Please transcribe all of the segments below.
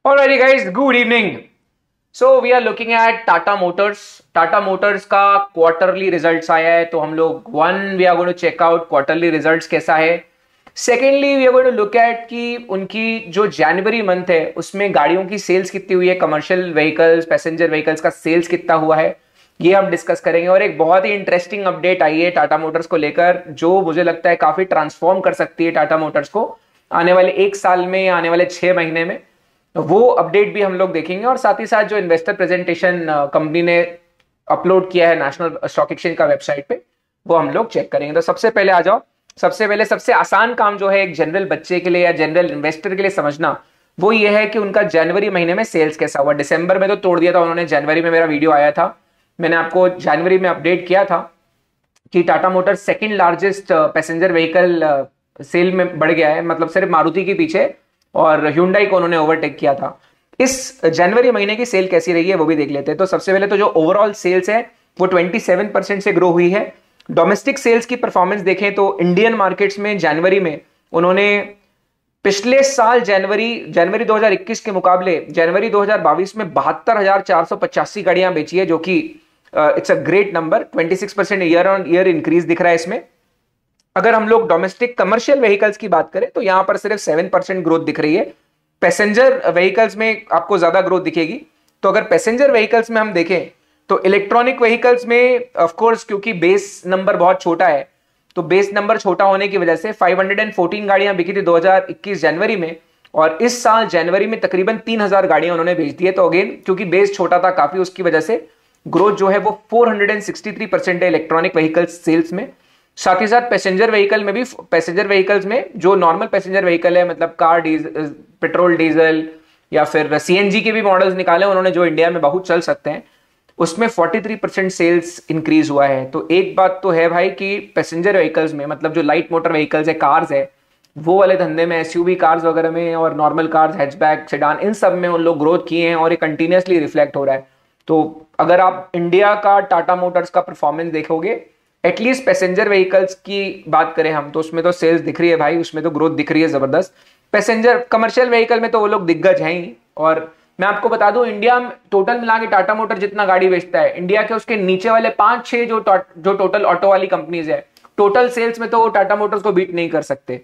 Alrighty guys, good evening. So we are looking at Tata Motors. Tata Motors का quarterly results आया है, तो हम लोग we are going to check out quarterly results कैसा है. Secondly we are going to look at कि उनकी जो जनवरी मंथ है उसमें गाड़ियों की सेल्स कितनी हुई है, कमर्शियल व्हीकल्स, पैसेंजर व्हीकल्स का सेल्स कितना हुआ है, ये हम डिस्कस करेंगे. और एक बहुत ही इंटरेस्टिंग अपडेट आई है टाटा मोटर्स को लेकर, जो मुझे लगता है काफी ट्रांसफॉर्म कर सकती है टाटा मोटर्स को आने वाले एक साल में या आने वाले 6 महीने में. वो अपडेट भी हम लोग देखेंगे. और साथ ही साथ जो इन्वेस्टर प्रेजेंटेशन कंपनी ने अपलोड किया है नेशनल स्टॉक एक्सचेंज का वेबसाइट पे, वो हम लोग चेक करेंगे. तो सबसे पहले आ जाओ. सबसे पहले सबसे आसान काम जो है एक जनरल बच्चे के लिए या जनरल इन्वेस्टर के लिए समझना, वो ये है कि उनका जनवरी महीने में सेल्स कैसा हुआ. दिसंबर में तो तोड़ दिया था उन्होंने, जनवरी में मेरा वीडियो आया था, मैंने आपको जनवरी में अपडेट किया था कि Tata Motors second largest passenger vehicle sale में बढ़ गया है, मतलब सिर्फ मारुति के पीछे, और Hyundai को उन्होंने ओवरटेक किया था. इस जनवरी महीने की सेल कैसी रही है वो भी देख लेते हैं. तो सबसे पहले तो जो ओवरऑल सेल्स है वो 27% से ग्रो हुई है. डोमेस्टिक सेल्स की परफॉर्मेंस देखें तो इंडियन मार्केट्स में जनवरी में उन्होंने पिछले साल जनवरी 2021 के मुकाबले जनवरी 2022 में 72,485 गाड़ियां बेची है, जो कि it's a great number. 26% year on year increase दिख रहा है इसमें. अगर हम लोग डोमेस्टिक कमर्शियल व्हीकल्स की बात करें तो यहां पर सिर्फ 7% ग्रोथ दिख रही है. पैसेंजर व्हीकल्स में आपको ज्यादा ग्रोथ दिखेगी. तो अगर पैसेंजर व्हीकल्स में हम देखें तो इलेक्ट्रॉनिक व्हीकल्स में ऑफ कोर्स, क्योंकि बेस नंबर बहुत छोटा है, तो बेस नंबर छोटा होने की वजह से 514 गाड़ियां बिकी थी 2021 जनवरी में, और इस साल जनवरी में तकरीबन 3,000 गाड़ियां उन्होंने बेच दी है. तो अगेन क्योंकि बेस छोटा था काफी, उसकी वजह से ग्रोथ जो है वो 463% है इलेक्ट्रॉनिक व्हीकल्स सेल्स में. साथ ही साथ पैसेंजर व्हीकल में भी, पैसेंजर व्हीकल्स में जो नॉर्मल पैसेंजर व्हीकल है, मतलब कार, पेट्रोल डीजल या फिर सीएनजी के भी मॉडल्स निकाले उन्होंने जो इंडिया में बहुत चल सकते हैं, उसमें 43% सेल्स इंक्रीज हुआ है. तो एक बात तो है भाई कि पैसेंजर व्हीकल्स में, मतलब जो लाइट मोटर व्हीकल्स है, कार्स है, वो वाले धंधे में, एसयूवी कार्स वगैरह में और नॉर्मल कार्स, हैचबैक, सेडान, इन सब में उन लोग ग्रोथ किए हैं और ये कंटिन्यूसली रिफ्लेक्ट हो रहा है. तो अगर आप इंडिया का टाटा मोटर्स का परफॉर्मेंस देखोगे, एटलीस्ट पैसेंजर व्हीकल्स की बात करें हम, तो उसमें तो सेल्स दिख रही है भाई, उसमें तो ग्रोथ दिख रही है जबरदस्त. पैसेंजर कमर्शियल व्हीकल में तो वो लोग दिग्गज हैं ही. और मैं आपको बता दूं, इंडिया में टोटल मिला के टाटा मोटर जितना गाड़ी बेचता है, इंडिया के उसके नीचे वाले 5-6 जो टोटल ऑटो वाली कंपनीज है, टोटल सेल्स में तो वो टाटा मोटर्स को बीट नहीं कर सकते.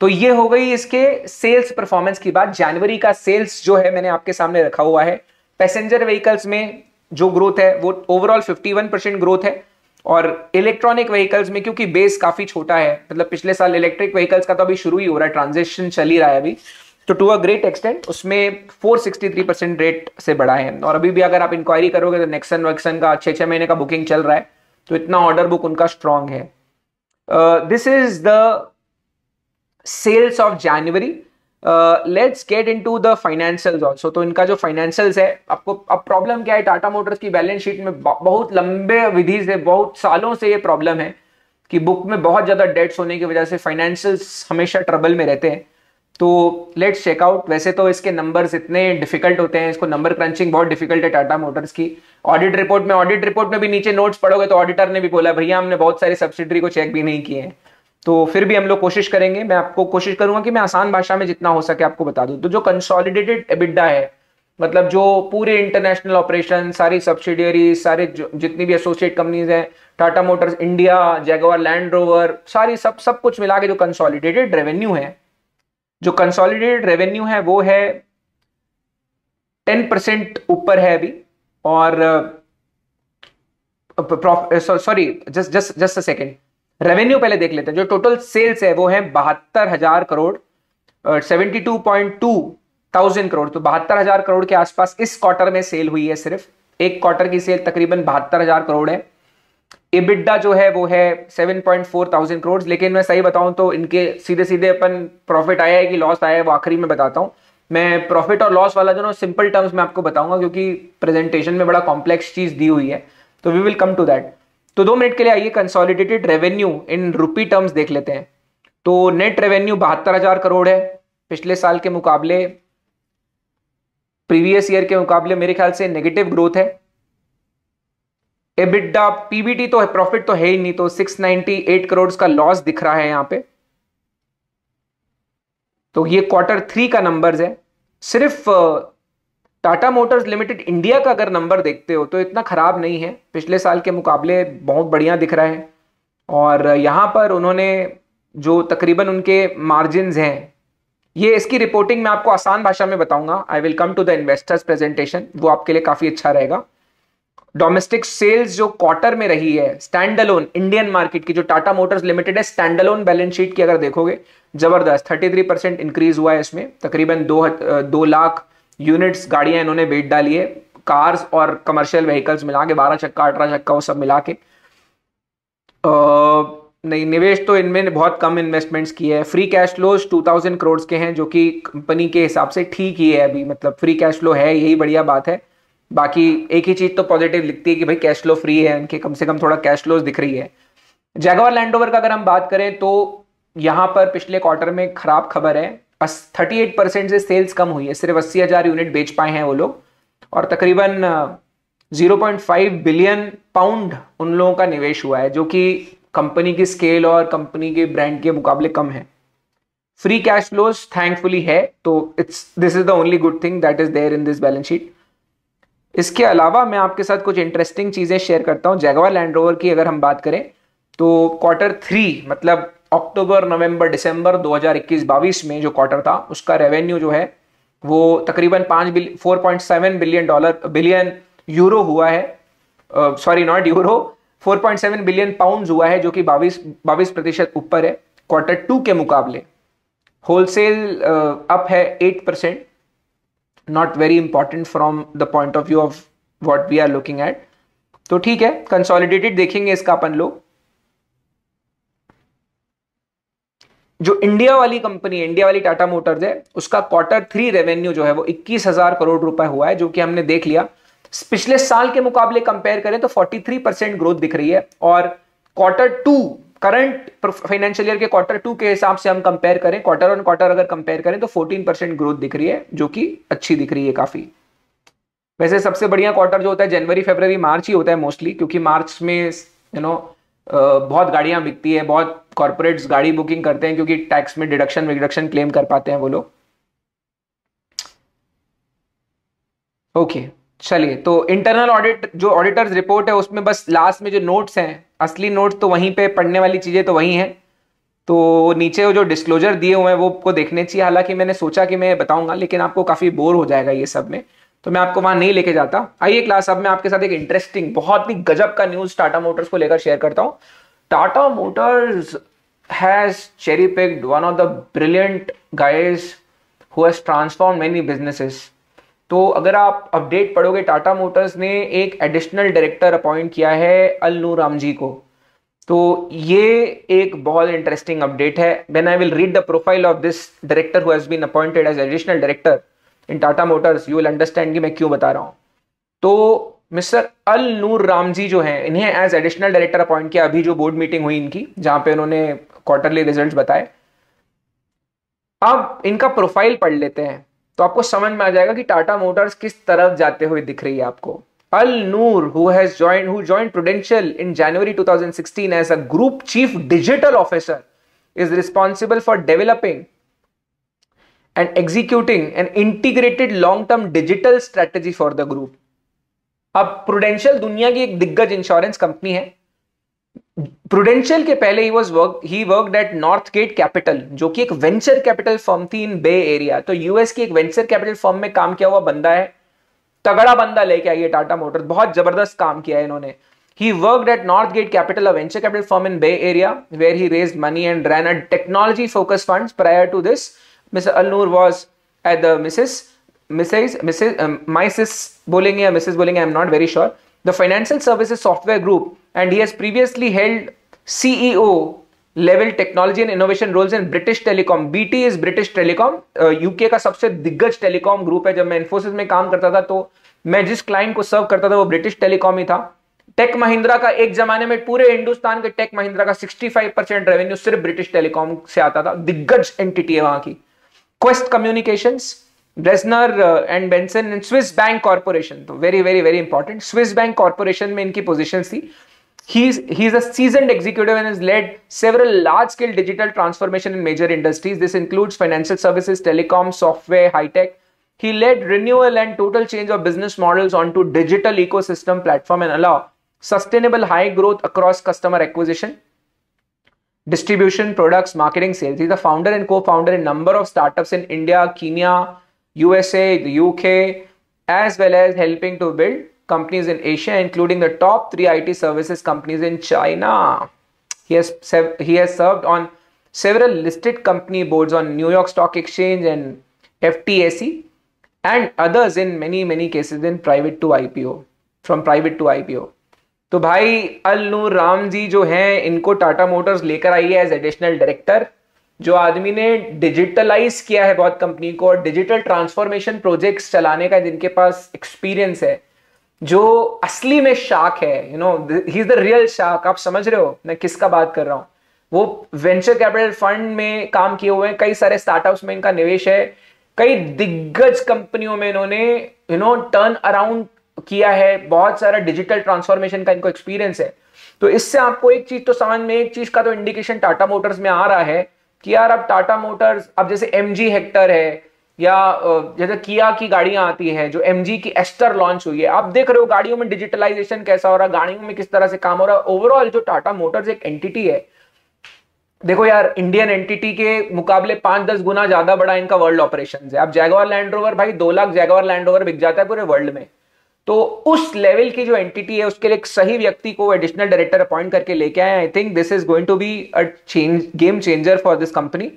तो ये हो गई इसके सेल्स परफॉर्मेंस की बात. जनवरी का सेल्स जो है मैंने आपके सामने रखा हुआ है. पैसेंजर व्हीकल्स में जो ग्रोथ है वो ओवरऑल 51% ग्रोथ है. और इलेक्ट्रॉनिक व्हीकल्स में क्योंकि बेस काफी छोटा है, मतलब पिछले साल इलेक्ट्रिक व्हीकल्स का तो अभी शुरू ही हो रहा है, ट्रांजिशन चल ही रहा है अभी, तो टू अ ग्रेट एक्सटेंट उसमें 463% रेट से बढ़ा है. और अभी भी अगर आप इंक्वायरी करोगे तो नेक्सन वैक्सन का 6-6 महीने का बुकिंग चल रहा है, तो इतना ऑर्डर बुक उनका स्ट्रांग है. This is the sales of January. Let's get into the financials also. तो इनका जो फाइनेंशियल्स है, आपको अब प्रॉब्लम क्या है, टाटा मोटर्स की बैलेंस शीट में बहुत लंबे अवधि से, बहुत सालों से ये प्रॉब्लम है कि बुक में बहुत ज्यादा डेट्स होने की वजह से फाइनेंशियल्स हमेशा ट्रबल में रहते हैं. तो लेट्स चेक आउट. वैसे तो इसके नंबर्स इतने डिफिकल्ट होते हैं, इसको नंबर क्रंचिंग बहुत डिफिकल्ट है टाटा मोटर्स की. ऑडिट रिपोर्ट में भी नीचे नोट्स पढ़ोगे तो ऑडिटर ने भी बोला भैया हमने बहुत सारी सब्सिडरी को चेक भी नहीं किए हैं. तो फिर भी हम लोग कोशिश करेंगे, मैं आपको कोशिश करूंगा कि मैं आसान भाषा में जितना हो सके आपको बता दूं. तो जो कंसोलिडेटेड एबिटा है, मतलब जो पूरे इंटरनेशनल ऑपरेशन, सारी सब्सिडियरी, सारे जितनी भी एसोसिएट कंपनीज हैं, Tata Motors India, Jaguar Land rover, सारी सब कुछ मिला के जो कंसोलिडेटेड रेवेन्यू है, वो है 10% ऊपर है अभी. और sorry, just a second, revenue पहले देख लेते हैं. जो टोटल सेल्स है वो है 72,000 करोड़, 72.2 थाउजेंड करोड़. तो 72,000 करोड़ के आसपास इस क्वार्टर में सेल हुई है. सिर्फ एक क्वार्टर की सेल तकरीबन 72,000 करोड़ है. EBITDA जो है वो है 7.4 थाउजेंड करोड़. लेकिन मैं सही बताऊं तो इनके सीधे सीधे अपन प्रॉफिट आया है कि लॉस आया है वो आखिरी में बताता हूं. मैं प्रॉफिट और लॉस वाला जो ना सिंपल टर्म्स में आपको बताऊंगा, क्योंकि प्रेजेंटेशन में बड़ा कॉम्प्लेक्स चीज दी हुई है, तो we will come to that. तो 2 मिनट के लिए आइए consolidated revenue in rupee terms देख लेते हैं. तो नेट रेवेन्यू 72,000 करोड़ है. पिछले साल के मुकाबले, प्रीवियस ईयर के मुकाबले मेरे ख्याल से नेगेटिव ग्रोथ है. एबिटा, पीबीटी तो है, प्रॉफिट तो है ही नहीं, तो 698 करोड़ का लॉस दिख रहा है यहां पे. तो ये Q3 का नंबर्स है. सिर्फ टाटा मोटर्स लिमिटेड इंडिया का अगर नंबर देखते हो तो इतना खराब नहीं है, पिछले साल के मुकाबले बहुत बढ़िया दिख रहा है। और यहाँ पर उन्होंने जो तकरीबन उनके मार्जिन्स हैं, ये इसकी रिपोर्टिंग मैं आपको आसान भाषा में बताऊंगा। I will come to the investors presentation, वो आपके लिए काफी अच्छा रहेगा। डोमेस्टिक सेल्स जो क्वार्टर में रही है स्टैंड अलोन इंडियन मार्केट की, जो टाटा मोटर्स लिमिटेड है, स्टैंड अलोन बैलेंस शीट की अगर देखोगे, जबरदस्त 33% इंक्रीज हुआ है इसमें। तकरीबन 2 लाख यूनिट्स गाड़ियां इन्होंने बेच डाली है, कार्स और कमर्शियल व्हीकल्स मिला के, 12 चक्का 18 चक्का वो सब मिला के। नहीं, निवेश तो इनमें बहुत कम इन्वेस्टमेंट्स की है। फ्री कैश फ्लोज 2000 करोड़ के हैं, जो कि कंपनी के हिसाब से ठीक ही है अभी, मतलब फ्री कैश फ्लो है, यही बढ़िया बात है। बाकी एक ही चीज तो पॉजिटिव लिखती है कि भाई कैश फ्लो फ्री है इनके, कम से कम थोड़ा कैश फ्लोज दिख रही है। जैगवार लैंड रोवर का अगर हम बात करें तो यहां पर पिछले क्वार्टर में खराब खबर है, 38% से सेल्स कम हुई है, सिर्फ 80,000 यूनिट बेच पाए हैं वो लोग, और तकरीबन 0.5 बिलियन पाउंड उन लोगों का निवेश हुआ है, जो कि कंपनी की स्केल और कंपनी के ब्रांड के मुकाबले कम है। फ्री कैश फ्लोज थैंकफुली है, तो this is the only good thing that is there in this balance sheet. इसके अलावा मैं आपके साथ कुछ इंटरेस्टिंग चीजें शेयर करता हूं। जैगवार लैंड रोवर की अगर हम बात करें तो Q3 मतलब अक्टूबर नवंबर दिसंबर 2021-22 में जो क्वार्टर था, उसका रेवेन्यू जो है वो तकरीबन 4.7 बिलियन यूरो हुआ है। Sorry, not euro, 4.7 billion pound हुआ है, जो कि 22% ऊपर है Q2 के मुकाबले। होलसेल अप है 8%, not very important from the point of view of what we are looking at, तो ठीक है। कंसोलिडेटेड देखेंगे इसका अपन लोग। जो इंडिया वाली कंपनी, इंडिया वाली टाटा मोटर्स है, उसका Q3 रेवेन्यू जो है वो 21,000 करोड़ रुपए हुआ है, जो कि हमने देख लिया। पिछले साल के मुकाबले कंपेयर करें तो 43% ग्रोथ दिख रही है, और Q2 करंट फाइनेंशियल ईयर के Q2 के हिसाब से हम कंपेयर करें, क्वार्टर ऑन क्वार्टर अगर कंपेयर करें तो 14% ग्रोथ दिख रही है, जो कि अच्छी दिख रही है काफी। वैसे सबसे बढ़िया क्वार्टर जो होता है जनवरी फरवरी मार्च ही होता है मोस्टली, क्योंकि मार्च में बहुत गाड़ियां बिकती है, बहुत कॉर्पोरेट्स गाड़ी बुकिंग करते हैं, क्योंकि टैक्स में डिडक्शन क्लेम कर पाते हैं वो लोग। ओके, चलिए, तो इंटरनल ऑडिट जो ऑडिटर्स रिपोर्ट है उसमें बस लास्ट में जो नोट्स हैं, असली नोट्स तो वहीं पे, पढ़ने वाली चीजें तो वहीं हैं, तो नीचे वो जो डिस्क्लोजर दिए हुए हैं वो आपको देखने चाहिए। हालांकि मैंने सोचा कि मैं बताऊंगा, लेकिन आपको काफी बोर हो जाएगा ये सब में, तो मैं आपको वहां नहीं लेके जाता। आइए क्लास, अब मैं आपके साथ एक इंटरेस्टिंग, बहुत ही गजब का न्यूज टाटा मोटर्स को लेकर शेयर करता हूं। Tata Motors has cherry picked one of the brilliant guys who has transform many businesses. तो अगर आप अपडेट पढ़ोगे, टाटा मोटर्स ने एक एडिशनल डायरेक्टर अपॉइंट किया है अल नूर रामजी को, तो ये एक बहुत इंटरेस्टिंग अपडेट है। When I will read the profile of this director who has been appointed as additional director in Tata Motors, you will understand कि मैं क्यों बता रहा हूं। तो मिस्टर अल नूर रामजी जो हैं, इन्हें एज एडिशनल डायरेक्टर अपॉइंट किया। अभी जो बोर्ड मीटिंग हुई इनकी, जहां पे उन्होंने क्वार्टरली रिजल्ट्स बताए। अब इनका प्रोफाइल पढ़ लेते हैं तो आपको समझ में आ जाएगा कि टाटा मोटर्स किस तरफ जाते हुए दिख रही है आपको। Al Noor, who joined Prudential in January 2016 as a Group Chief Digital Officer, is responsible for developing and executing an integrated long-term digital strategy for the group. अब Prudential दुनिया की एक दिग्गज इंश्योरेंस कंपनी है। Prudential के पहले he worked at Northgate Capital, जो कि एक वेंचर कैपिटल फर्म थी इन बे एरिया। तो यूएस की एक वेंचर कैपिटल फर्म में काम किया हुआ बंदा है, तगड़ा बंदा लेके आइए टाटा मोटर्स, बहुत जबरदस्त काम किया है इन्होंने। He worked at Northgate Capital, a venture capital firm in Bay Area, where he raised money and ran a technology-focused funds. Prior to this, Mr. Al Noor was at the बोलेंगे या Mrs. बोलेंगे, I'm not very sure, the Financial Services Software Group, and he has previously held CEO level technology and innovation roles in British Telecom. BT is British Telecom, UK का सबसे दिग्गज telecom group है। जब मैं इन्फोसिस में काम करता था तो मैं जिस क्लाइंट को सर्व करता था वो ब्रिटिश टेलीकॉम ही था। टेक महिंद्रा का एक जमाने में, पूरे हिंदुस्तान के टेक महिंद्रा का 65% रेवेन्यू सिर्फ ब्रिटिश टेलीकॉम से आता था, दिग्गज एंटिटी है वहां की। Quest Communications, Brezner and Benson and Swiss Bank Corporation, तो very very very important, Swiss Bank Corporation में इनकी पोजीशन थी। He's a seasoned executive and has led several large-scale digital transformation in major industries. This includes financial services, telecom, software, high tech. He led renewal and total change of business models onto digital ecosystem platform and allow sustainable high growth across customer acquisition, distribution, products, marketing, sales. He's the founder and co-founder in number of startups in India, Kenya, USA, the UK, as well as helping to build companies in Asia, including the top 3 IT services companies in China. He has served on several listed company boards on New York Stock Exchange and FTSE, and others in many cases in private to IPO, from private to IPO. तो भाई अल नूर राम जी जो हैं, इनको Tata Motors लेकर आई है as additional director. जो आदमी ने डिजिटलाइज किया है बहुत कंपनी को और डिजिटल ट्रांसफॉर्मेशन प्रोजेक्ट्स चलाने का जिनके पास एक्सपीरियंस है, जो असली में शार्क है, you know, he is the real shark. आप समझ रहे हो मैं किसका बात कर रहा हूं? वो वेंचर कैपिटल फंड में काम किए हुए हैं, कई सारे स्टार्टअप्स में इनका निवेश है, कई दिग्गज कंपनियों में इन्होंने टर्न अराउंड किया है, बहुत सारा डिजिटल ट्रांसफॉर्मेशन का इनको एक्सपीरियंस है। तो इससे आपको एक चीज तो समझ में, एक चीज का तो इंडिकेशन टाटा मोटर्स में आ रहा है कि यार अब टाटा मोटर्स, अब जैसे MG हेक्टर है या जैसे किया की गाड़ियां आती है, जो MG की एस्टर लॉन्च हुई है, आप देख रहे हो गाड़ियों में डिजिटलाइजेशन कैसा हो रहा है, गाड़ियों में किस तरह से काम हो रहा है। ओवरऑल जो टाटा मोटर्स एक एंटिटी है, देखो यार, इंडियन एंटिटी के मुकाबले 5-10 गुना ज्यादा बड़ा इनका वर्ल्ड ऑपरेशन है। अब जैगवार लैंड रोवर, भाई 2 लाख जैगवार लैंड रोवर बिक जाता है पूरे वर्ल्ड में। तो उस लेवल की जो एंटिटी है, उसके लिए एक सही व्यक्ति को एडिशनल डायरेक्टर अपॉइंट करके लेके आए। I think this is going to be a game changer for this company.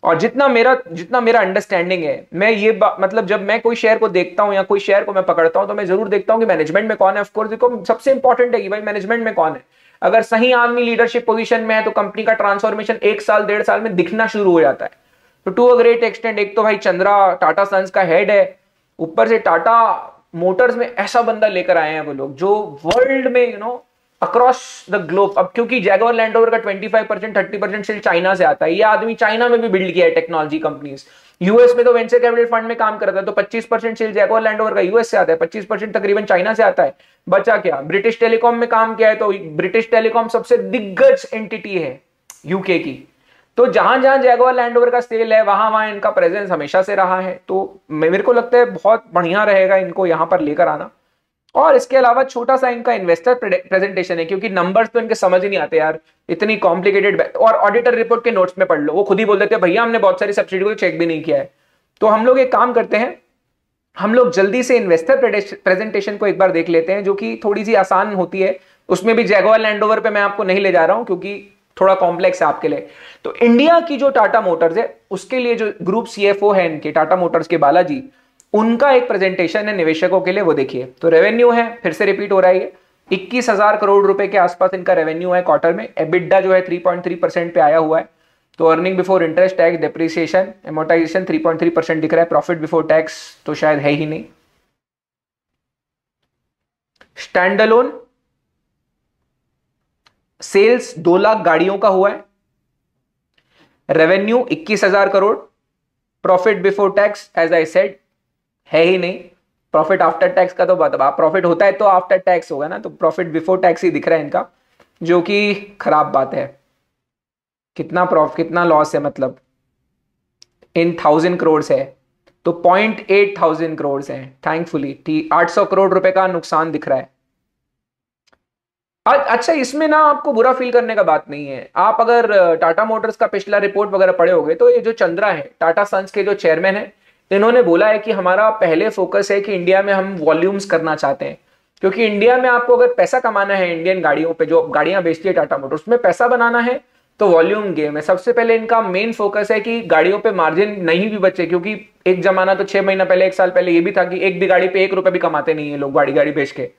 और जितना मेरा अंडरस्टैंडिंग है, मैं ये मतलब जब मैं कोई शेयर को देखता हूं या कोई शेयर को मैं पकड़ता हूं तो मैं जरूर देखता हूं कि मैनेजमेंट में कौन है। ऑफकोर्स देखो, सबसे इंपॉर्टेंट है कि भाई मैनेजमेंट में कौन है। अगर सही आदमी लीडरशिप पोजीशन में है तो कंपनी का ट्रांसफॉर्मेशन 1 साल 1.5 साल में दिखना शुरू हो जाता है। तो टू अ ग्रेट एक्सटेंट, एक तो भाई चंद्रा टाटा सन्स का हेड है, ऊपर से टाटा मोटर्स में ऐसा बंदा लेकर आए हैं वो लोग जो वर्ल्ड में अक्रॉस द ग्लोब। अब क्योंकि जैगवार लैंड रोवर का 25% 30% सेल चाइना से आता है, ये आदमी चाइना में भी बिल्ड किया है टेक्नोलॉजी कंपनीज। यूएस में तो वेंचर कैपिटल फंड में काम करता है, तो 25% सेल जैगवार लैंड रोवर का यूएस से आता है, 25% तकरीबन चाइना से आता है। बचा क्या? ब्रिटिश टेलीकॉम में काम किया है, तो ब्रिटिश टेलीकॉम सबसे दिग्गज एंटिटी है यूके की। तो जहां जहां जैगवार लैंड रोवर का सेल है, वहां वहां इनका प्रेजेंस हमेशा से रहा है। तो मेरे को लगता है बहुत बढ़िया रहेगा इनको यहां पर लेकर आना। और इसके अलावा छोटा सा इनका इन्वेस्टर प्रेजेंटेशन है, क्योंकि नंबर्स तो इनके समझ ही नहीं आते यार, इतनी कॉम्प्लिकेटेड। और ऑडिटर रिपोर्ट के नोट्स में पढ़ लो, वो खुद ही बोल देते हैं भैया हमने बहुत सारी सब्सिडी को चेक भी नहीं किया है। तो हम लोग एक काम करते हैं, हम लोग जल्दी से इन्वेस्टर प्रेजेंटेशन को एक बार देख लेते हैं, जो कि थोड़ी सी आसान होती है। उसमें भी जैगवार लैंड रोवर पे मैं आपको नहीं ले जा रहा हूं क्योंकि थोड़ा कॉम्प्लेक्स है आपके लिए। तो इंडिया की जो टाटा मोटर्स है, उसके लिए जो ग्रुप CFO है इनके टाटा मोटर्स के, बालाजी, उनका एक प्रेजेंटेशन है निवेशकों के लिए, वो देखिए। तो रेवेन्यू है, फिर से रिपीट हो रहा है, 21,000 करोड़ रुपए के आसपास इनका रेवेन्यू है क्वार्टर में। एबिडा जो है 3.3% पे आया हुआ है। तो earning before interest, tax, depreciation, amortisation 3.3% दिख रहा है। प्रॉफिट बिफोर टैक्स तो शायद है ही नहीं। स्टैंड अलोन सेल्स 2 लाख गाड़ियों का हुआ है, revenue 21,000 crore, profit before tax as I said है ही नहीं। प्रॉफिट आफ्टर टैक्स का तो बता, प्रॉफिट होता है तो आफ्टर टैक्स होगा ना, तो प्रॉफिट बिफोर टैक्स ही दिख रहा है इनका, जो कि खराब बात है। कितना लॉस है, मतलब इन 1000 करोड़ है तो 0.8 करोड़ है। थैंकफुली 800 करोड़ रुपए का नुकसान दिख रहा है। अच्छा, इसमें ना आपको बुरा फील करने का बात नहीं है। आप अगर टाटा मोटर्स का पिछला रिपोर्ट वगैरह पढ़े होगे तो ये जो चंद्रा है, टाटा सन्स के जो चेयरमैन है, इन्होंने बोला है कि हमारा पहले फोकस है कि इंडिया में हम वॉल्यूम्स करना चाहते हैं, क्योंकि इंडिया में आपको अगर पैसा कमाना है, इंडियन गाड़ियों पे जो गाड़ियां बेचती है टाटा मोटर्स, उसमें पैसा बनाना है तो वॉल्यूम गेम है। सबसे पहले इनका मेन फोकस है कि गाड़ियों पे मार्जिन नहीं भी बचे, क्योंकि एक जमाना तो 6 महीना पहले, 1 साल पहले ये भी था कि एक भी गाड़ी पे 1 रुपए भी कमाते नहीं है लोग गाड़ी बेच के।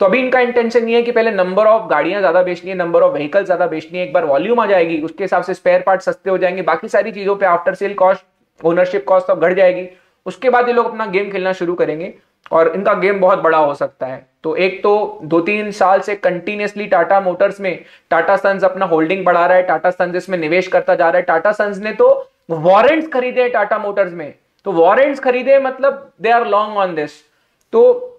तो अभी इनका इंटेंशन ये है कि पहले नंबर ऑफ गाड़ियां ज्यादा बेचनी है, नंबर ऑफ व्हीकल ज्यादा बेचनी है। एक बार वॉल्यूम आ जाएगी, उसके हिसाब से स्पेयर पार्ट सस्ते हो जाएंगे, बाकी सारी चीजों पे after sale cost, ownership cost सब घट जाएगी। उसके बाद ये लोग अपना गेम खेलना शुरू करेंगे और इनका गेम बहुत बड़ा हो सकता है। तो एक तो 2-3 साल से कंटिन्यूसली टाटा मोटर्स में टाटा सन्स अपना होल्डिंग बढ़ा रहा है, टाटा सन्स इसमें निवेश करता जा रहा है। टाटा सन्स ने तो वारंट्स खरीदे टाटा मोटर्स में, तो वारंट्स खरीदे मतलब they are long on this. तो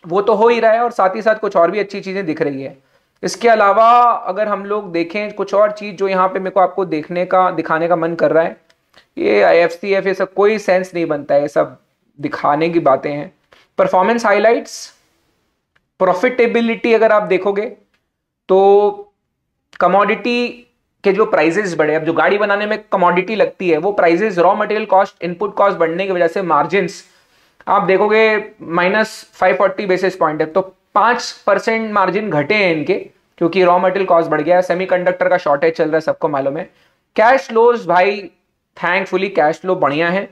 वो तो हो ही रहा है, और साथ ही साथ कुछ और भी अच्छी चीजें दिख रही है। इसके अलावा अगर हम लोग देखें कुछ और चीज जो यहाँ पे मेरे को आपको दिखाने का मन कर रहा है, ये IFCF, ये सब कोई सेंस नहीं बनता है, ये सब दिखाने की बातें हैं। परफॉर्मेंस हाइलाइट्स, प्रॉफिटेबिलिटी अगर आप देखोगे तो कमोडिटी के जो प्राइसेस बढ़े, अब जो गाड़ी बनाने में कमोडिटी लगती है वो prices, raw material cost, input cost बढ़ने की वजह से मार्जिन्स आप देखोगे -540 बेसिस पॉइंट है। तो 5% मार्जिन घटे हैं इनके, क्योंकि रॉ मटेरियल कॉस्ट बढ़ गया है, सेमीकंडक्टर का शॉर्टेज चल रहा है, सबको मालूम है। कैश फ्लोज भाई थैंकफुली कैश फ्लो बढ़िया है,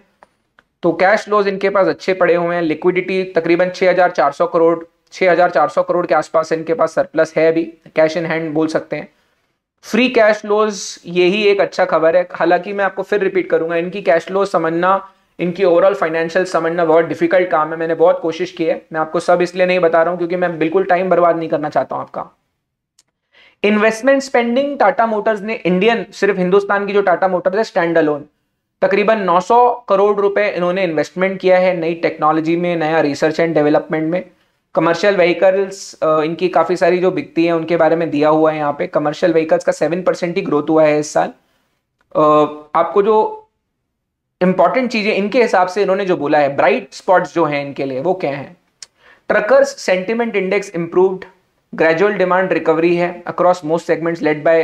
तो कैश फ्लोज इनके पास अच्छे पड़े हुए हैं। लिक्विडिटी तकरीबन 6400 करोड़, 6400 करोड़ के आसपास इनके पास सरप्लस है अभी, कैश इन हैंड बोल सकते हैं। फ्री कैश फ्लोज, यही एक अच्छा खबर है। हालांकि मैं आपको फिर रिपीट करूंगा, इनकी कैश फ्लो समझना, इनकी ओवरऑल फाइनेंशियल समझना बहुत डिफिकल्ट काम है। मैंने बहुत कोशिश की है, मैं आपको सब इसलिए नहीं बता रहा हूं क्योंकि मैं बिल्कुल टाइम बर्बाद नहीं करना चाहता हूं आपका। इन्वेस्टमेंट स्पेंडिंग टाटा मोटर्स ने, इंडियन सिर्फ हिंदुस्तान की जो टाटा मोटर्स है स्टैंड अलोन, तकरीबन 900 करोड़ रुपए इन्होंने इन्वेस्टमेंट किया है नई टेक्नोलॉजी में, नया रिसर्च एंड डेवलपमेंट में। कमर्शियल व्हीकल्स इनकी काफी सारी जो बिकती है उनके बारे में दिया हुआ है यहाँ पे। कमर्शियल व्हीकल्स का 7% ही ग्रोथ हुआ है इस साल। आपको जो इंपॉर्टेंट चीजें इनके हिसाब से इन्होंने जो बोला है, ब्राइट स्पॉट्स जो हैं इनके लिए, वो क्या है? Truckers sentiment index improved, gradual demand recovery है across most segments led by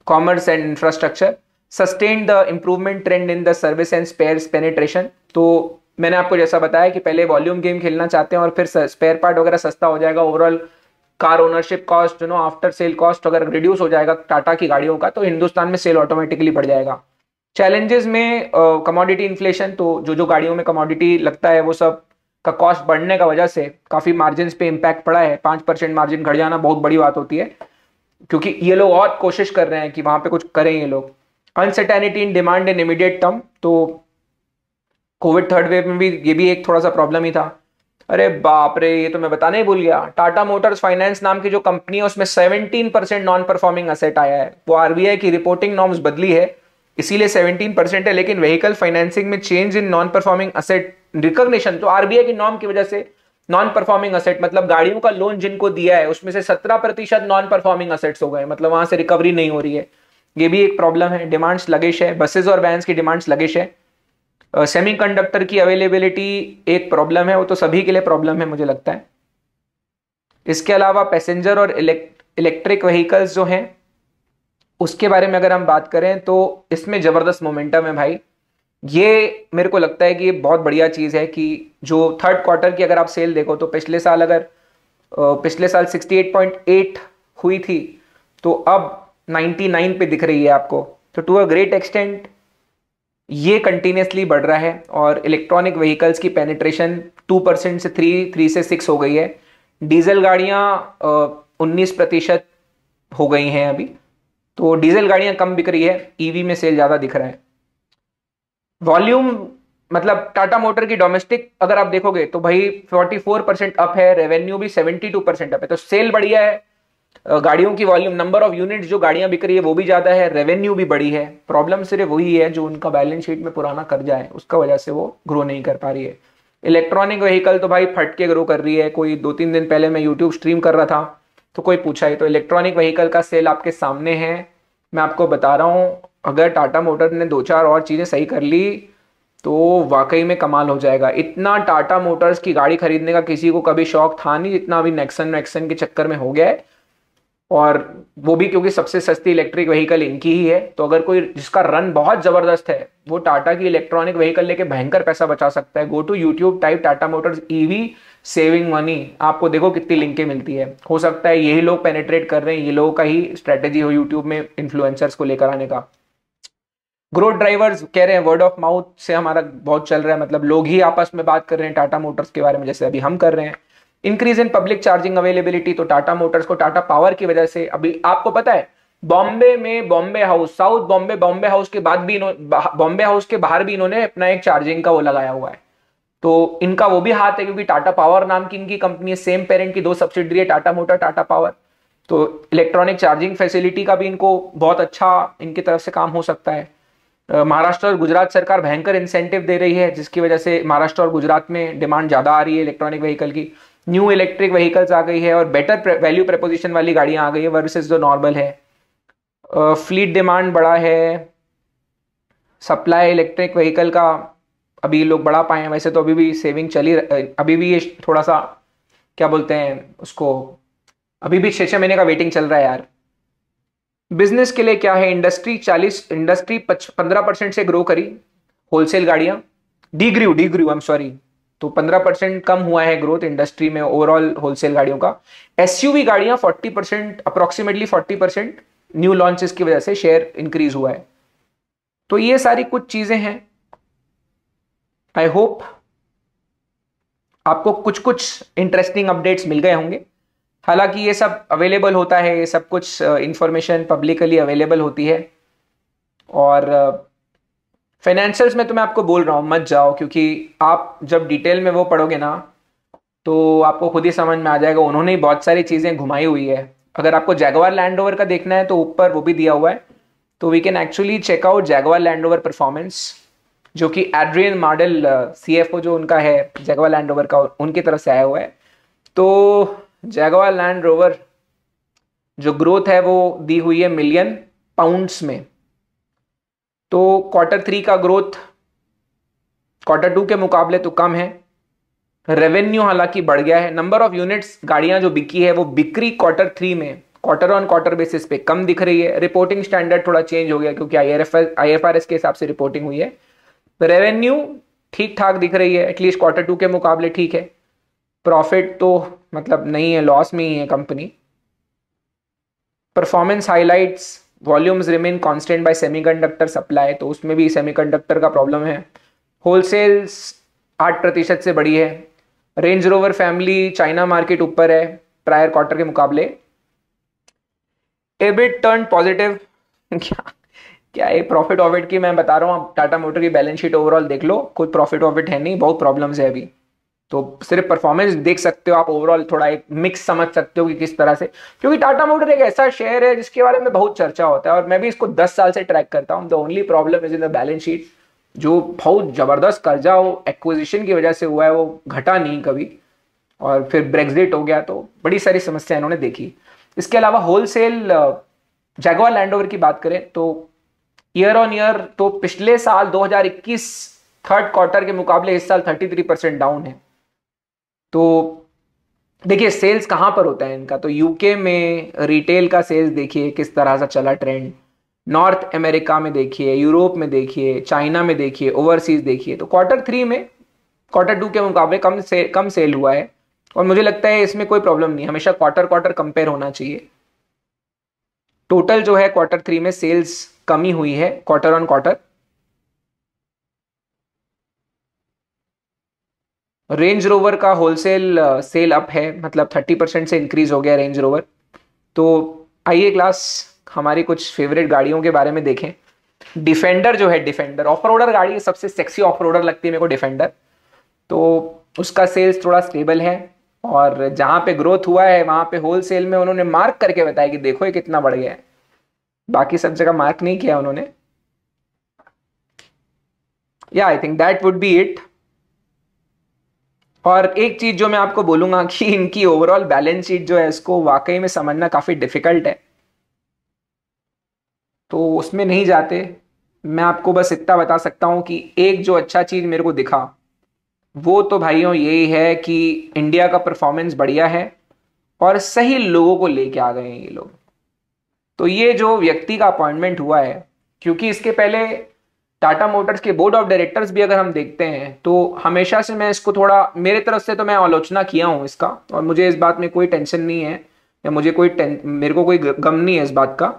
commerce and infrastructure, sustained the improvement trend in the service and spares penetration. तो मैंने आपको जैसा बताया कि पहले वॉल्यूम गेम खेलना चाहते हैं और फिर स्पेयर पार्ट वगैरह सस्ता हो जाएगा, overall car ownership cost, you know, after sale cost अगर रिड्यूस हो जाएगा टाटा की गाड़ियों का, तो हिंदुस्तान में सेल ऑटोमेटिकली बढ़ जाएगा। चैलेंजेस में कमोडिटी इन्फ्लेशन, तो जो गाड़ियों में कमोडिटी लगता है वो सब का कॉस्ट बढ़ने का वजह से काफी मार्जिन पे इम्पैक्ट पड़ा है। 5% मार्जिन घट जाना बहुत बड़ी बात होती है, क्योंकि ये लोग और कोशिश कर रहे हैं कि वहां पे कुछ करें ये लोग। Uncertainty in demand in immediate term, तो कोविड थर्ड वेव में भी ये भी एक थोड़ा सा प्रॉब्लम ही था। अरे बाप रे, ये तो मैं बताने ही भूल गया, टाटा मोटर्स फाइनेंस नाम की जो कंपनी है उसमें 17% नॉन परफॉर्मिंग असेट आया है। वो आरबीआई की रिपोर्टिंग नॉर्म्स बदली है इसीलिए 17% है, लेकिन व्हीकल फाइनेंसिंग में change in non performing asset recognition, तो आरबीआई की नॉर्म की वजह से नॉन परफॉर्मिंग असेट मतलब गाड़ियों का लोन जिनको दिया है उसमें से 17% नॉन परफॉर्मिंग असेट्स हो गए, मतलब वहां से रिकवरी नहीं हो रही है। ये भी एक प्रॉब्लम है। डिमांड स्लगिश है, बसेस और वैन्स की डिमांड स्लगिश है। सेमीकंडक्टर की अवेलेबिलिटी एक प्रॉब्लम है, वो तो सभी के लिए प्रॉब्लम है मुझे लगता है। इसके अलावा पैसेंजर और इलेक्ट्रिक व्हीकल्स जो हैं उसके बारे में अगर हम बात करें तो इसमें जबरदस्त मोमेंटम है भाई। ये मेरे को लगता है कि ये बहुत बढ़िया चीज है कि जो थर्ड क्वार्टर की अगर आप सेल देखो तो पिछले साल 68.8 हुई थी, तो अब 99 पे दिख रही है आपको। तो टू अ ग्रेट एक्सटेंट ये कंटिन्यूसली बढ़ रहा है और इलेक्ट्रॉनिक व्हीकल्स की पेनिट्रेशन 2% से 3 से 6 हो गई है। डीजल गाड़ियां 19% हो गई हैं अभी, तो डीजल गाड़ियां कम बिक रही है, ईवी में सेल ज्यादा दिख रहा है। वॉल्यूम मतलब टाटा मोटर की डोमेस्टिक अगर आप देखोगे तो भाई 44% अप है, रेवेन्यू भी 72% अप है, तो सेल बढ़िया है। गाड़ियों की वॉल्यूम, नंबर ऑफ यूनिट्स जो गाड़ियां बिक रही है वो भी ज्यादा है, रेवेन्यू भी बढ़ी है। प्रॉब्लम सिर्फ वही है जो उनका बैलेंस शीट में पुराना कर्जा है उसका वजह से वो ग्रो नहीं कर पा रही है। इलेक्ट्रॉनिक व्हीकल तो भाई फट के ग्रो कर रही है। कोई 2-3 दिन पहले मैं यूट्यूब स्ट्रीम कर रहा था तो कोई पूछा ही, तो इलेक्ट्रॉनिक व्हीकल का सेल आपके सामने है। मैं आपको बता रहा हूं, अगर टाटा मोटर ने 2-4 और चीजें सही कर ली तो वाकई में कमाल हो जाएगा। इतना टाटा मोटर्स की गाड़ी खरीदने का किसी को कभी शौक था नहीं जितना अभी नेक्सन के चक्कर में हो गया है, और वो भी क्योंकि सबसे सस्ती इलेक्ट्रिक व्हीकल इनकी ही है। तो अगर कोई जिसका रन बहुत जबरदस्त है वो टाटा की इलेक्ट्रॉनिक व्हीकल लेके भयंकर पैसा बचा सकता है। Go to YouTube, type Tata Motors EV saving money, आपको देखो कितनी लिंकें मिलती है। हो सकता है यही लोग पेनिट्रेट कर रहे हैं, ये लोगों का ही स्ट्रेटेजी हो यूट्यूब में इन्फ्लुएंसर्स को लेकर आने का। ग्रोथ ड्राइवर्स कह रहे हैं, वर्ड ऑफ माउथ से हमारा बहुत चल रहा है, मतलब लोग ही आपस में बात कर रहे हैं टाटा मोटर्स के बारे में जैसे अभी हम कर रहे हैं। Increase in public charging availability, तो टाटा मोटर्स को टाटा पावर की वजह से, अभी आपको पता है बॉम्बे में Bombay house, south Bombay house के बाद भी बॉम्बे हाउस के बाहर भी इन्होंने अपना एक चार्जिंग का वो लगाया हुआ है। तो इनका वो भी हाथ है क्योंकि टाटा पावर नाम की इनकी कंपनी है, सेम पेरेंट की 2 सब्सिडरी है, टाटा मोटर, टाटा पावर। तो इलेक्ट्रॉनिक चार्जिंग फैसिलिटी का भी इनको बहुत अच्छा इनकी तरफ से काम हो सकता है। महाराष्ट्र और गुजरात सरकार भयंकर इंसेंटिव दे रही है जिसकी वजह से महाराष्ट्र और गुजरात में डिमांड ज्यादा आ रही है इलेक्ट्रॉनिक व्हीकल की। न्यू इलेक्ट्रिक व्हीकल्स आ गई है और बेटर वैल्यू प्रपोजिशन वाली गाड़ियां आ गई है वर्सेस जो नॉर्मल है। फ्लीट डिमांड बढ़ा है, सप्लाई इलेक्ट्रिक व्हीकल का अभी लोग बढ़ा पाए हैं। वैसे तो अभी भी सेविंग चली, अभी भी ये थोड़ा सा क्या बोलते हैं उसको, अभी भी 6 महीने का वेटिंग चल रहा है यार। बिजनेस के लिए क्या है, इंडस्ट्री 15% से ग्रो करी, होलसेल गाड़ियां degrew I am sorry, तो 15% कम हुआ है ग्रोथ इंडस्ट्री में ओवरऑल होलसेल गाड़ियों का। एसयूवी गाड़ियां 40%, अप्रोक्सीमेटली 40% न्यू लॉन्चेस की वजह से शेयर इंक्रीज हुआ है। तो ये सारी कुछ चीजें हैं। आई होप आपको कुछ कुछ इंटरेस्टिंग अपडेट्स मिल गए होंगे। हालांकि ये सब अवेलेबल होता है, ये सब कुछ इंफॉर्मेशन पब्लिकली अवेलेबल होती है। और फाइनेंशियल्स में तो मैं आपको बोल रहा हूँ मत जाओ, क्योंकि आप जब डिटेल में वो पढ़ोगे ना तो आपको खुद ही समझ में आ जाएगा। उन्होंने ही बहुत सारी चीज़ें घुमाई हुई है। अगर आपको जैगवार लैंड रोवर का देखना है तो ऊपर वो भी दिया हुआ है, तो we can actually check out Jaguar Land Rover performance, जो कि एड्रियन मॉडल CFO जो उनका है जैगवार लैंड रोवर का, उनकी तरफ से आया हुआ है। तो जैगवार लैंड रोवर जो ग्रोथ है वो दी हुई है मिलियन पाउंड्स में। तो Q3 का ग्रोथ Q2 के मुकाबले तो कम है। रेवेन्यू हालांकि बढ़ गया है। नंबर ऑफ यूनिट्स गाड़ियां जो बिकी है वो बिक्री Q3 में क्वार्टर ऑन क्वार्टर बेसिस पे कम दिख रही है। रिपोर्टिंग स्टैंडर्ड थोड़ा चेंज हो गया क्योंकि IFRS के हिसाब से रिपोर्टिंग हुई है। रेवेन्यू ठीक ठाक दिख रही है, एटलीस्ट Q2 के मुकाबले ठीक है। प्रॉफिट तो मतलब नहीं है, लॉस में ही है कंपनी। Performance highlights, volumes remain constant by semiconductor supply, तो उसमें भी सेमीकंडक्टर का प्रॉब्लम है। होलसेल्स 8% से बढ़ी है। Range Rover family China market ऊपर है प्रायर क्वार्टर के मुकाबले। EBIT turn positive. क्या क्या है प्रॉफिट वॉफिट की मैं बता रहा हूँ, आप टाटा मोटर की बैलेंस शीट ओवरऑल देख लो, कोई प्रॉफिट वॉफिट है नहीं, बहुत प्रॉब्लम्स है अभी। तो सिर्फ परफॉर्मेंस देख सकते हो आप, ओवरऑल थोड़ा एक मिक्स समझ सकते हो कि किस तरह से, क्योंकि टाटा मोटर एक ऐसा शेयर है जिसके बारे में बहुत चर्चा होता है और मैं भी इसको 10 साल से ट्रैक करता हूँ। The only problem is in the balance sheet, जो बहुत जबरदस्त कर्जा हो एक्विजिशन की वजह से हुआ है, वो घटा नहीं कभी, और फिर ब्रेक्सिट हो गया, तो बड़ी सारी समस्या इन्होंने देखी। इसके अलावा होलसेल जैगवार लैंड रोवर की बात करें तो ईयर ऑन ईयर तो पिछले साल 2021 थर्ड क्वार्टर के मुकाबले इस साल 33% डाउन है। तो देखिए सेल्स कहां पर होता है इनका, तो यूके में रिटेल का सेल्स देखिए किस तरह से चला ट्रेंड, नॉर्थ अमेरिका में देखिए, यूरोप में देखिए, चाइना में देखिए, ओवरसीज देखिए। तो Q3 में Q2 के मुकाबले कम सेल हुआ है, और मुझे लगता है इसमें कोई प्रॉब्लम नहीं, हमेशा क्वार्टर कंपेयर होना चाहिए। टोटल जो है Q3 में सेल्स कमी हुई है quarter on quarter. Range rover का होलसेल सेल अप है, मतलब 30% से इंक्रीज हो गया रेंज रोवर। तो आइए क्लास हमारी कुछ फेवरेट गाड़ियों के बारे में देखें। डिफेंडर जो है, डिफेंडर ऑफ रोडर गाड़ी, सबसे सेक्सी ऑफ रोडर लगती है मेरे को डिफेंडर। तो उसका सेल्स थोड़ा स्टेबल है, और जहां पे ग्रोथ हुआ है वहां पे होलसेल में उन्होंने मार्क करके बताया कि देखो ये कितना बढ़ गया है। बाकी सब जगह मार्क नहीं किया उन्होंने। या I think that would be it. और एक चीज जो मैं आपको बोलूंगा कि इनकी ओवरऑल बैलेंस शीट जो है इसको वाकई में समझना काफी डिफिकल्ट है, तो उसमें नहीं जाते। मैं आपको बस इतना बता सकता हूं कि एक जो अच्छा चीज मेरे को दिखा वो तो भाइयों यही है कि इंडिया का परफॉर्मेंस बढ़िया है और सही लोगों को लेके आ गए हैं ये लोग। तो ये जो व्यक्ति का अपॉइंटमेंट हुआ है, क्योंकि इसके पहले टाटा मोटर्स के बोर्ड ऑफ डायरेक्टर्स भी अगर हम देखते हैं तो हमेशा से मैं इसको थोड़ा, मेरे तरफ से तो मैं आलोचना किया हूं इसका, और मुझे इस बात में कोई टेंशन नहीं है, या मेरे को कोई गम नहीं है इस बात का।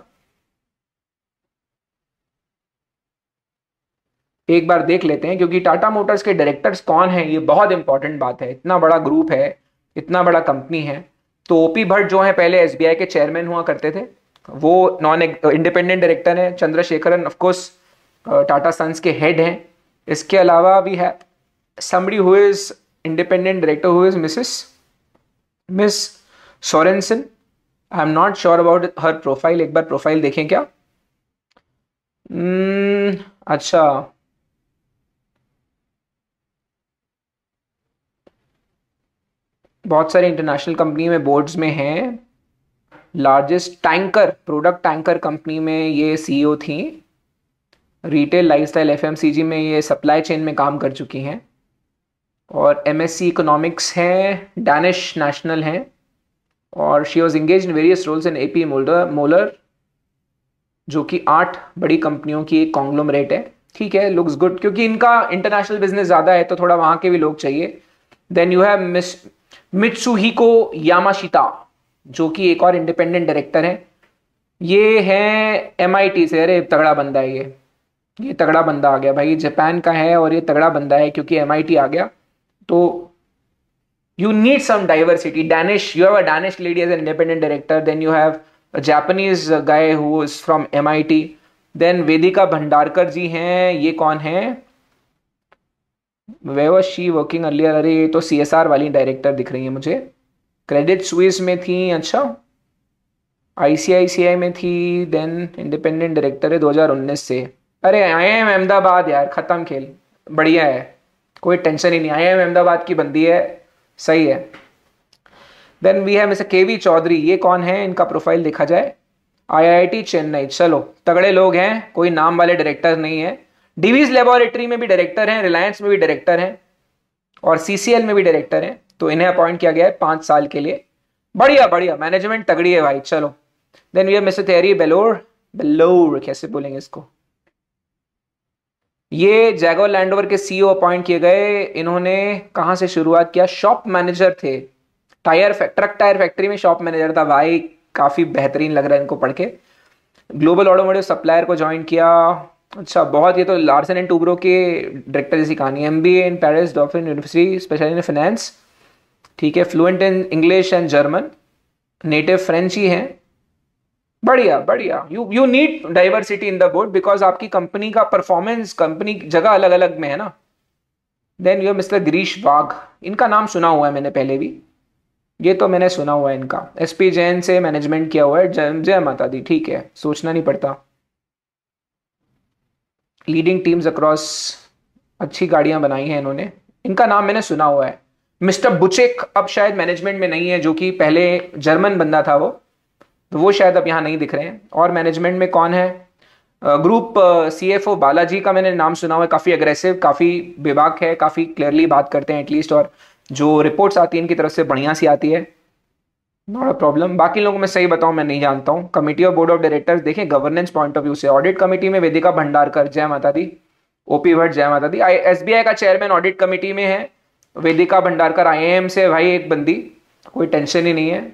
एक बार देख लेते हैं, क्योंकि टाटा मोटर्स के डायरेक्टर्स कौन है ये बहुत इंपॉर्टेंट बात है। इतना बड़ा ग्रुप है, इतना बड़ा कंपनी है। तो ओपी भट्ट जो है पहले SBI के चेयरमैन हुआ करते थे, वो नॉन इंडिपेंडेंट डायरेक्टर हैं। Chandrasekaran of course Tata Sons के हेड हैं। इसके अलावा भी है somebody who is independent director who is miss Sorensen. I am not sure about her profile, एक बार प्रोफाइल देखें क्या। अच्छा, बहुत सारे इंटरनेशनल कंपनी में बोर्ड्स में हैं। Largest tanker product tanker company में ये CEO थी। रिटेल, लाइफस्टाइल, एफएमसीजी में ये सप्लाई चेन में काम कर चुकी हैं। और एमएससी इकोनॉमिक्स हैं, डैनिश नेशनल हैं, और she was engage in various roles in AP Moller, जो कि 8 बड़ी कंपनियों की एक कॉन्ग्लोमरेट है। ठीक है, लुक्स गुड, क्योंकि इनका इंटरनेशनल बिजनेस ज़्यादा है तो थोड़ा वहाँ के भी लोग चाहिए। देन यू हैव मित्सुहिको यामाशिता, जो कि एक और इंडिपेंडेंट डायरेक्टर है। ये है एमआईटी से। अरे तगड़ा बंदा है ये तगड़ा बंदा आ गया भाई, जापान का है और ये तगड़ा बंदा है क्योंकि एमआईटी आ गया। तो you need some diversity. You have a Danish lady as an independent director. Then you have a Japanese guy who is from MIT. Then Vedika Bhandarkar जी हैं, ये कौन है? Where was she working earlier? अरे ये तो CSR वाली director दिख रही है मुझे। क्रेडिट स्विस में थी, अच्छा ICICI में थी, देन इंडिपेंडेंट डायरेक्टर है 2019 से। अरे IIM अहमदाबाद यार, खत्म खेल, बढ़िया है, कोई टेंशन ही नहीं। IIM अहमदाबाद की बंदी है, सही है। देन वी हैव मिस्टर केवी चौधरी, ये कौन है? इनका प्रोफाइल देखा जाए, IIT चेन्नई। चलो तगड़े लोग हैं, कोई नाम वाले डायरेक्टर नहीं है। डीवीज लेबोरेटरी में भी डायरेक्टर हैं, रिलायंस में भी डायरेक्टर हैं, और CCL में भी डायरेक्टर हैं। तो इन्हें अपॉइंट किया गया है 5 साल के लिए। बढ़िया बढ़िया, मैनेजमेंट तगड़ी है भाई। चलो then we have mister Thierry Bollore, कैसे बोलेंगे इसको? ये जैगुआर लैंड रोवर के CEO अपॉइंट किए गए। इन्होंने कहाँ से शुरुआत किया? शॉप मैनेजर थे, ट्रक टायर फैक्ट्री में शॉप मैनेजर था भाई। काफ़ी बेहतरीन लग रहा है इनको पढ़ के। ग्लोबल ऑटोमोटिव सप्लायर को ज्वाइन किया। अच्छा बहुत, ये तो लार्सन एंड टूब्रो के डायरेक्टर जैसी कहानी। MBA in Paris Dauphine university, special in finance. ठीक है, fluent in English and German, native French ही हैं। बढ़िया बढ़िया। You need diversity in the board because आपकी कंपनी का परफॉर्मेंस, कंपनी जगह अलग अलग में है ना। Then you mister Girish Wagh, इनका नाम सुना हुआ है मैंने पहले भी, ये तो मैंने सुना हुआ है इनका। SP जैन से मैनेजमेंट किया हुआ है। जय माता दी, ठीक है, सोचना नहीं पड़ता। लीडिंग टीम्स अक्रॉस, अच्छी गाड़ियां बनाई हैं इन्होंने। इनका नाम मैंने सुना हुआ है। मिस्टर बुचेक अब शायद मैनेजमेंट में नहीं है, जो कि पहले जर्मन बंदा था वो, तो वो शायद अब यहाँ नहीं दिख रहे हैं। और मैनेजमेंट में कौन है? ग्रुप CFO बालाजी का मैंने नाम सुना हुआ है। काफ़ी अग्रेसिव, काफ़ी बेबाक है, काफ़ी क्लियरली बात करते हैं एटलीस्ट, और जो रिपोर्ट्स आती हैं इनकी तरफ से बढ़िया सी आती है, नॉट अ प्रॉब्लम। बाकी लोगों को मैं सही बताऊं, मैं नहीं जानता हूँ। Committee of board of directors देखें गवर्नेंस पॉइंट ऑफ व्यू से। ऑडिट कमेटी में वेदिका भंडारकर, जय माता दी। OP भट्ट, जय माता दी। SBI का चेयरमैन ऑडिट कमेटी में है वेदिका भंडारकर। IIM से भाई एक बंदी, कोई टेंशन ही नहीं है।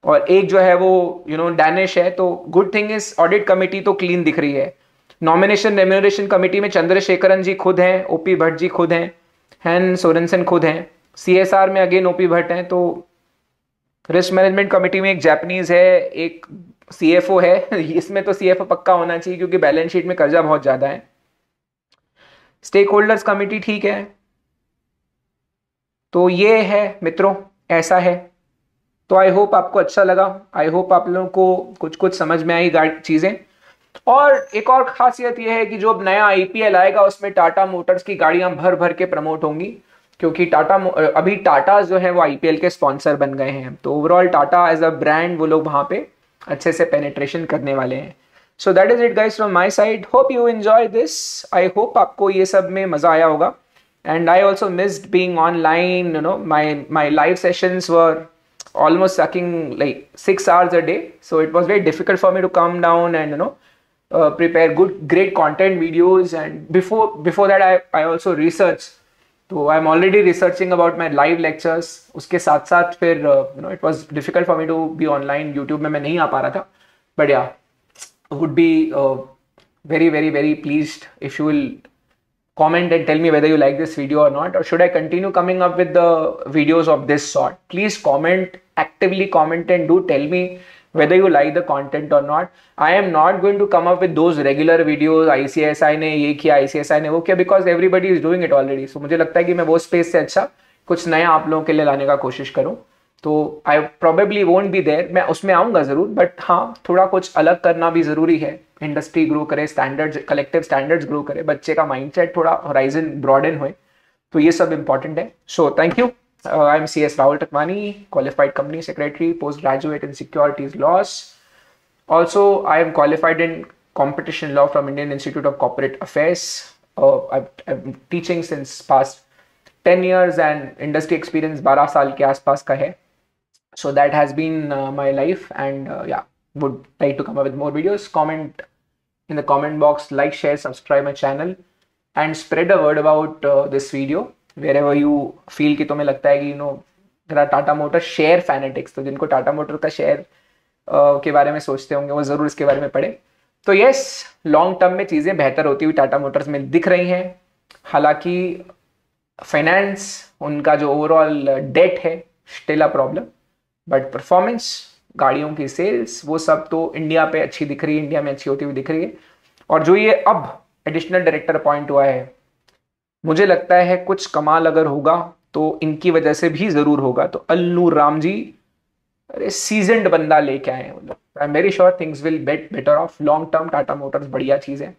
और एक जो है वो डैनिश है। तो good thing is audit committee तो क्लीन दिख रही है। नॉमिनेशन रेम्यूनरेशन कमेटी में चंद्रशेखरन जी खुद हैं, OP भट्ट जी खुद हैं, हैन सोरेनसन खुद हैं। CSR में अगेन OP भट्ट हैं। तो रिस्क मैनेजमेंट कमेटी में एक जापानीज है, एक CFO है। इसमें तो CFO पक्का होना चाहिए क्योंकि बैलेंस शीट में कर्जा बहुत ज्यादा है। स्टेक होल्डर्स कमेटी ठीक है। तो ये है मित्रों, ऐसा है। तो आई होप आपको अच्छा लगा, आई होप आप लोगों को कुछ कुछ समझ में आई चीजें। और एक और खासियत यह है कि जो अब नया IPL आएगा उसमें टाटा मोटर्स की गाड़ियां भर भर के प्रमोट होंगी, क्योंकि अभी टाटा जो है वो IPL के स्पॉन्सर बन गए हैं। तो overall Tata as a brand वो लोग वहां पे अच्छे से पेनिट्रेशन करने वाले हैं। So that is it guys from my side. Hope you enjoy this. I hope आपको ये सब में मजा आया होगा। And I also missed being online, my live sessions were almost sucking like 6 hours a day, so it was very difficult for me to come down and prepare great content videos. And before that I also research, so I'm already researching about my live lectures. उसके साथ साथ फिर it was difficult for me to be online. YouTube में मैं नहीं आ पा रहा था, but yeah, would be very very very pleased if you will comment and tell me whether you like this video or not, or should I continue coming up with the videos of this sort. Please comment, actively comment, and do tell me whether you like the content or not. I am not going to come up with those regular videos, ICSI ने ये किया, ICSI ने वो किया, because everybody is doing it already. So मुझे लगता है कि मैं वो स्पेस से अच्छा कुछ नया आप लोगों के लिए लाने का कोशिश करूं। तो I probably won't be there, मैं उसमें आऊँगा ज़रूर, बट हाँ थोड़ा कुछ अलग करना भी ज़रूरी है। इंडस्ट्री ग्रो करे, स्टैंडर्ड्स, कलेक्टिव स्टैंडर्ड्स ग्रो करे, बच्चे का माइंडसेट थोड़ा होराइजन ब्रॉडन हुए, तो ये सब इंपॉर्टेंट है। So thank you. I am CS Rahul Takwani, qualified company secretary, post graduate in securities laws. Also I am qualified in competition law from Indian Institute of Corporate Affairs. I'm teaching since past 10 years and industry experience 12 साल के आसपास का है. So that has been my life, and yeah, would like to come up with more videos. Comment in the comment box, like, share, subscribe my channel, and spread a word about this video wherever you feel कि तुम्हें लगता है कि there are Tata Motors share fanatics, तो जिनको Tata motor का share के बारे में सोचते होंगे वो जरूर इसके बारे में पढ़े. तो यस, लॉन्ग टर्म में चीजें बेहतर होती हुई टाटा मोटर्स में दिख रही हैं. हालांकि फाइनेंस, उनका जो ओवरऑल डेट है, still a problem, but performance, गाड़ियों की सेल्स, वो सब तो इंडिया पे अच्छी दिख रही है, इंडिया में अच्छी होती हुई दिख रही है. और जो ये अब एडिशनल डायरेक्टर अपॉइंट हुआ है, मुझे लगता है कुछ कमाल अगर होगा तो इनकी वजह से भी जरूर होगा. तो अल्लू राम जी, अरे सीजनड बंदा लेके आए हैं. मतलब I am very sure things will get better of. Long term Tata Motors बढ़िया चीज है.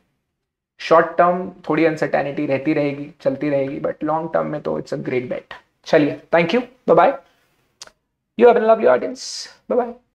शॉर्ट टर्म थोड़ी अनसर्टेनिटी रहती रहेगी, चलती रहेगी, बट लॉन्ग टर्म में तो इट्स अ ग्रेट बेट. चलिए, thank you, bye bye. You have a lovely audience. Bye bye.